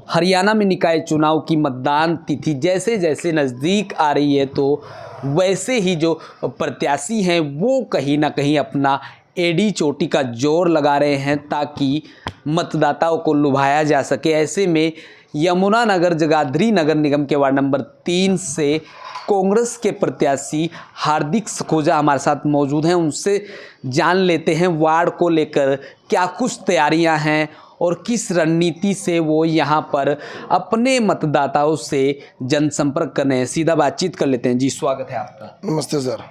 हरियाणा में निकाय चुनाव की मतदान तिथि जैसे जैसे नज़दीक आ रही है तो वैसे ही जो प्रत्याशी हैं वो कहीं ना कहीं अपना एड़ी चोटी का जोर लगा रहे हैं ताकि मतदाताओं को लुभाया जा सके। ऐसे में यमुनानगर जगाधरी नगर निगम के वार्ड नंबर 3 से कांग्रेस के प्रत्याशी हार्दिक सखोजा हमारे साथ मौजूद हैं। उनसे जान लेते हैं वार्ड को लेकर क्या कुछ तैयारियां हैं और किस रणनीति से वो यहाँ पर अपने मतदाताओं से जनसंपर्क कर रहे हैं। सीधा बातचीत कर लेते हैं। जी, स्वागत है आपका। नमस्ते सर।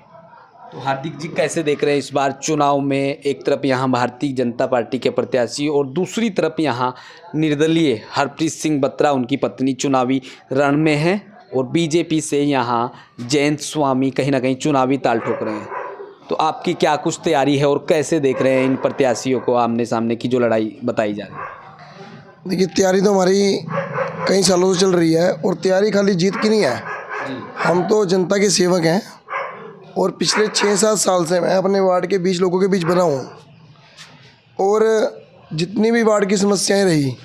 तो हार्दिक जी, कैसे देख रहे हैं इस बार चुनाव में? एक तरफ यहाँ भारतीय जनता पार्टी के प्रत्याशी और दूसरी तरफ यहाँ निर्दलीय हरप्रीत सिंह बत्रा उनकी पत्नी चुनावी रण में हैं और बीजेपी से यहाँ जयंत स्वामी कहीं ना कहीं चुनावी ताल ठोक रहे हैं। तो आपकी क्या कुछ तैयारी है और कैसे देख रहे हैं इन प्रत्याशियों को आमने सामने की जो लड़ाई बताई जा रही है? देखिए, तैयारी तो हमारी कई सालों से चल रही है और तैयारी खाली जीत की नहीं है। हम तो जनता के सेवक हैं और पिछले 6-7 साल से मैं अपने वार्ड के 20 लोगों के बीच बना हूँ और जितनी भी वार्ड की समस्याएं रही,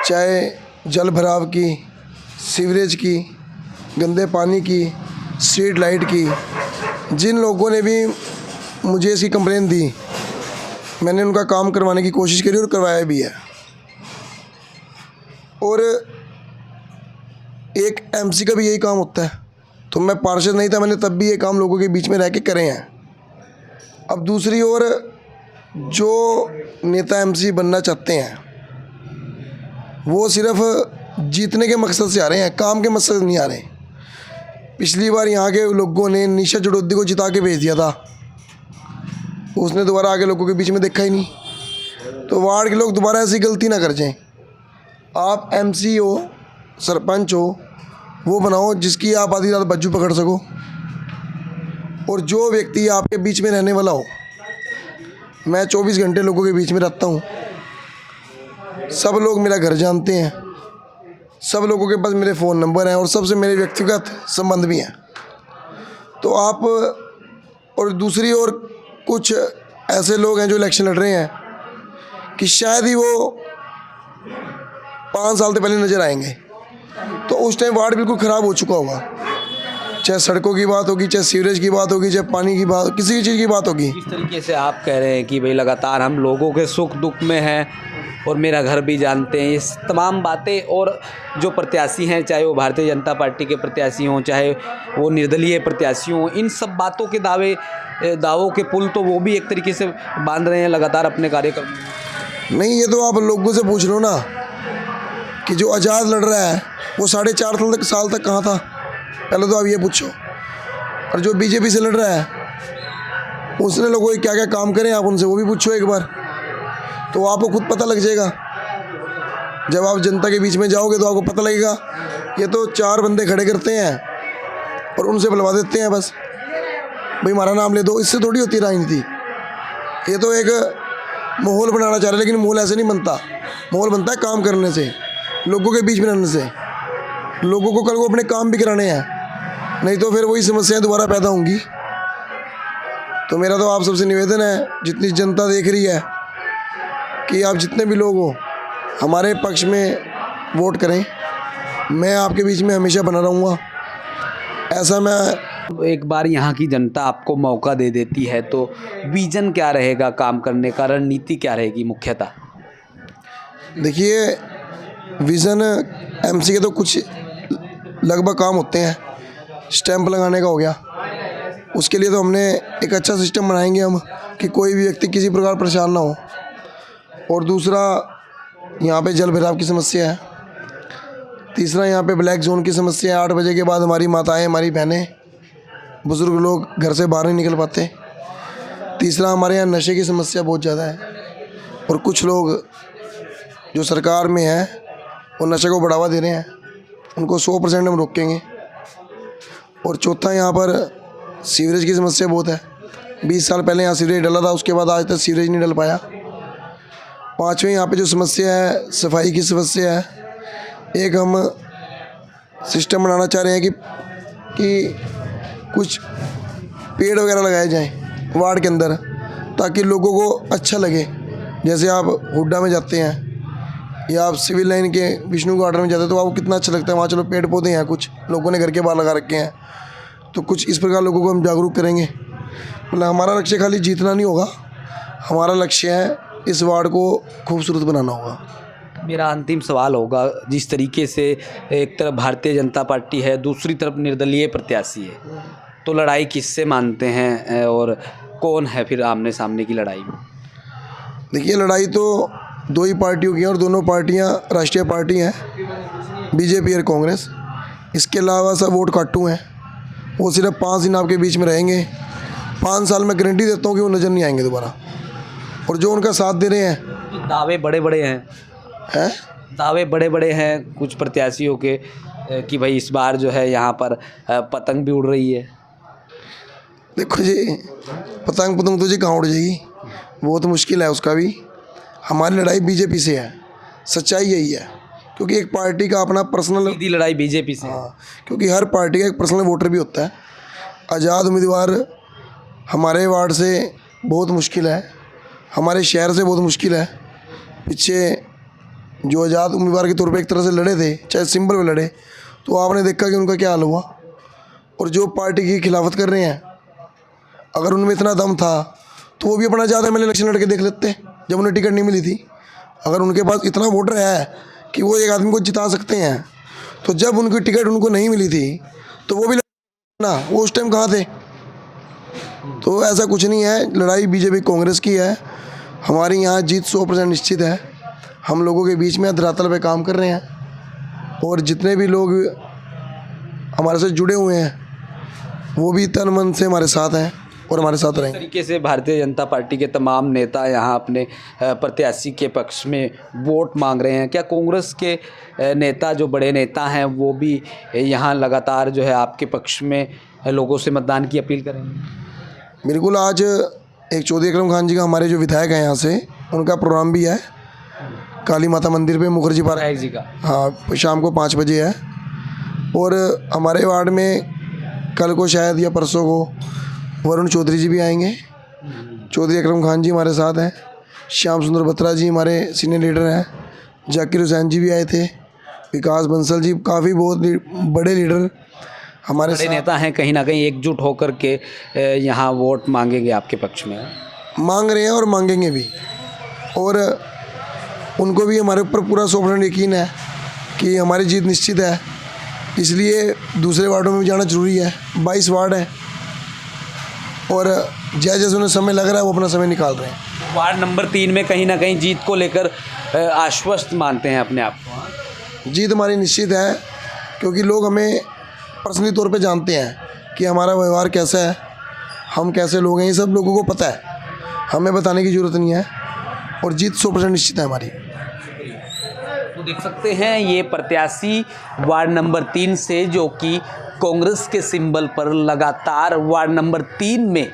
चाहे जल भराव की, सीवरेज की, गंदे पानी की, स्ट्रीट लाइट की, जिन लोगों ने भी मुझे इसकी कंप्लेन दी, मैंने उनका काम करवाने की कोशिश करी और करवाया भी है। और एक एमसी का भी यही काम होता है। तो मैं पार्षद नहीं था, मैंने तब भी ये काम लोगों के बीच में रह के करे हैं। अब दूसरी ओर जो नेता एमसी बनना चाहते हैं वो सिर्फ जीतने के मकसद से आ रहे हैं, काम के मकसद से नहीं आ रहे। पिछली बार यहाँ के लोगों ने निशा जड़ोदी को जिता के भेज दिया था, उसने दोबारा आगे लोगों के बीच में देखा ही नहीं। तो वार्ड के लोग दोबारा ऐसी गलती ना कर जाएं। आप एमसी हो, सरपंच हो, वो बनाओ जिसकी आप आधी रात बज्जू पकड़ सको और जो व्यक्ति आपके बीच में रहने वाला हो। मैं 24 घंटे लोगों के बीच में रहता हूँ, सब लोग मेरा घर जानते हैं, सब लोगों के पास मेरे फ़ोन नंबर हैं और सबसे मेरे व्यक्तिगत संबंध भी हैं। तो आप और दूसरी ओर कुछ ऐसे लोग हैं जो इलेक्शन लड़ रहे हैं कि शायद ही वो 5 साल से पहले नज़र आएंगे, तो उस टाइम वार्ड बिल्कुल ख़राब हो चुका होगा। चाहे सड़कों की बात होगी, चाहे सीवरेज की बात होगी, चाहे पानी की बात, किसी भी चीज़ की बात होगी। इस तरीके से आप कह रहे हैं कि भाई लगातार हम लोगों के सुख दुख में हैं और मेरा घर भी जानते हैं, ये तमाम बातें। और जो प्रत्याशी हैं, चाहे वो भारतीय जनता पार्टी के प्रत्याशी हों, चाहे वो निर्दलीय प्रत्याशी हों, इन सब बातों के दावों के पुल तो वो भी एक तरीके से बांध रहे हैं लगातार अपने कार्यक्रम। नहीं, ये तो आप लोगों से पूछ लो ना कि जो आज़ाद लड़ रहा है वो 4.5 साल तक कहाँ था, पहले तो आप ये पूछो। और जो बीजेपी से लड़ रहा है उसने लोगों के क्या क्या काम करें, आप उनसे वो भी पूछो एक बार, तो आपको खुद पता लग जाएगा। जब आप जनता के बीच में जाओगे तो आपको पता लगेगा। ये तो 4 बंदे खड़े करते हैं और उनसे बुलवा देते हैं, बस भाई हमारा नाम ले दो। इससे थोड़ी होती है राजनीति। ये तो एक माहौल बनाना चाह रहे हैं, लेकिन माहौल ऐसे नहीं बनता। माहौल बनता है काम करने से, लोगों के बीच में रहने से। लोगों को कल को अपने काम भी कराने हैं, नहीं तो फिर वही समस्याएं दोबारा पैदा होंगी। तो मेरा तो आप सबसे निवेदन है, जितनी जनता देख रही है, कि आप जितने भी लोग हो हमारे पक्ष में वोट करें। मैं आपके बीच में हमेशा बना रहूँगा। ऐसा मैं एक बार यहाँ की जनता आपको मौका दे देती है तो विजन क्या रहेगा काम करने का, रणनीति क्या रहेगी मुख्यतः? देखिए, विज़न एमसी के तो कुछ लगभग काम होते हैं। स्टैंप लगाने का हो गया, उसके लिए तो हमने एक अच्छा सिस्टम बनाएंगे हम कि कोई भी व्यक्ति किसी प्रकार परेशान ना हो। और दूसरा, यहाँ पे जल भराव की समस्या है। तीसरा, यहाँ पे ब्लैक जोन की समस्या है। 8 बजे के बाद हमारी माताएं, हमारी बहनें, बुज़ुर्ग लोग घर से बाहर नहीं निकल पाते। तीसरा, हमारे यहाँ नशे की समस्या बहुत ज़्यादा है और कुछ लोग जो सरकार में हैं वो नशे को बढ़ावा दे रहे हैं, उनको 100% हम रोकेंगे। और चौथा, यहाँ पर सीवरेज की समस्या बहुत है। 20 साल पहले यहाँ सीवरेज डला था, उसके बाद आज तक सीवरेज नहीं डल पाया। 5वें, यहाँ पे जो समस्या है सफाई की समस्या है। एक हम सिस्टम बनाना चाह रहे हैं कि कुछ पेड़ वगैरह लगाए जाएं वार्ड के अंदर, ताकि लोगों को अच्छा लगे। जैसे आप हुड्डा में जाते हैं या आप सिविल लाइन के विष्णु गार्डन में जाते हैं तो आपको कितना अच्छा लगता है। वहाँ चलो पेड़ पौधे हैं, कुछ लोगों ने घर के बाहर लगा रखे हैं, तो कुछ इस प्रकार लोगों को हम जागरूक करेंगे। मतलब हमारा लक्ष्य खाली जीतना नहीं होगा, हमारा लक्ष्य है इस वार्ड को खूबसूरत बनाना होगा। मेरा अंतिम सवाल होगा, जिस तरीके से एक तरफ भारतीय जनता पार्टी है, दूसरी तरफ निर्दलीय प्रत्याशी है, तो लड़ाई किससे मानते हैं और कौन है फिर आमने सामने की लड़ाई में? देखिए, लड़ाई तो दो ही पार्टियों की है और दोनों पार्टियां राष्ट्रीय पार्टी हैं, बीजेपी और कांग्रेस। इसके अलावा सब वोट काटू हैं, वो सिर्फ 5 दिन आपके बीच में रहेंगे। 5 साल में गारंटी देता हूँ कि वो नज़र नहीं आएंगे दोबारा। और जो उनका साथ दे रहे हैं, दावे बड़े बड़े हैं, दावे बड़े बड़े हैं कुछ प्रत्याशियों के कि भाई इस बार जो है यहाँ पर पतंग भी उड़ रही है। देखो जी, पतंग तो जी कहाँ उड़ जाएगी, बहुत मुश्किल है उसका भी। हमारी लड़ाई बीजेपी से है, सच्चाई यही है, क्योंकि एक पार्टी का अपना पर्सनल, सीधी लड़ाई बीजेपी से। हाँ, क्योंकि हर पार्टी का एक पर्सनल वोटर भी होता है। आज़ाद उम्मीदवार हमारे वार्ड से बहुत मुश्किल है, हमारे शहर से बहुत मुश्किल है। पीछे जो आज़ाद उम्मीदवार के तौर पे एक तरह से लड़े थे, चाहे सिंबल पे लड़े, तो आपने देखा कि उनका क्या हाल हुआ। और जो पार्टी की खिलाफत कर रहे हैं, अगर उनमें इतना दम था तो वो भी अपना ज़्यादा एमएलए इलेक्शन लड़के देख लेते जब उन्हें टिकट नहीं मिली थी। अगर उनके पास इतना वोटर है कि वो एक आदमी को जिता सकते हैं, तो जब उनकी टिकट उनको नहीं मिली थी तो वो भी ना, वो उस टाइम कहाँ थे। तो ऐसा कुछ नहीं है, लड़ाई बीजेपी कांग्रेस की है। हमारी यहाँ जीत 100% निश्चित है। हम लोगों के बीच में धरातल पे काम कर रहे हैं और जितने भी लोग हमारे से जुड़े हुए हैं वो भी तन मन से हमारे साथ हैं और हमारे साथ रहेंगे। इस तरीके से भारतीय जनता पार्टी के तमाम नेता यहाँ अपने प्रत्याशी के पक्ष में वोट मांग रहे हैं। क्या कांग्रेस के नेता, जो बड़े नेता हैं, वो भी यहाँ लगातार जो है आपके पक्ष में लोगों से मतदान की अपील करेंगे? बिल्कुल, आज एक चौधरी अकरम खान जी का, हमारे जो विधायक हैं यहाँ से, उनका प्रोग्राम भी है काली माता मंदिर पे, मुखर्जी पार्क विधायक जी का। हाँ, शाम को 5 बजे है। और हमारे वार्ड में कल को शायद या परसों को वरुण चौधरी जी भी आएंगे। चौधरी अकरम खान जी हमारे साथ हैं, श्याम सुंदर बत्रा जी हमारे सीनियर लीडर हैं, जाकिर हुसैन जी भी आए थे, विकास बंसल जी, काफ़ी बहुत बड़े लीडर हमारे बड़े नेता हैं, कहीं ना कहीं एकजुट होकर के यहाँ वोट मांगेंगे आपके पक्ष में। मांग रहे हैं और मांगेंगे भी। और उनको भी हमारे ऊपर पूरा 100% यकीन है कि हमारी जीत निश्चित है। इसलिए दूसरे वार्डों में भी जाना जरूरी है। 22 वार्ड है और जैसे उन्हें समय लग रहा है वो अपना समय निकाल रहे हैं। वार्ड नंबर 3 में कहीं ना कहीं जीत को लेकर आश्वस्त मानते हैं अपने आप को? जीत हमारी निश्चित है, क्योंकि लोग हमें पर्सनली तौर पे जानते हैं कि हमारा व्यवहार कैसा है, हम कैसे लोग हैं, ये सब लोगों को पता है, हमें बताने की ज़रूरत नहीं है। और जीत 100% निश्चित है हमारी। तो देख सकते हैं ये प्रत्याशी वार्ड नंबर 3 से, जो कि कांग्रेस के सिंबल पर लगातार वार्ड नंबर 3 में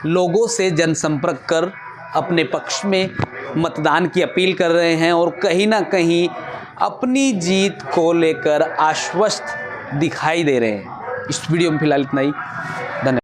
लोगों से जनसंपर्क कर अपने पक्ष में मतदान की अपील कर रहे हैं और कहीं ना कहीं अपनी जीत को लेकर आश्वस्त दिखाई दे रहे हैं। इस वीडियो में फिलहाल इतना ही।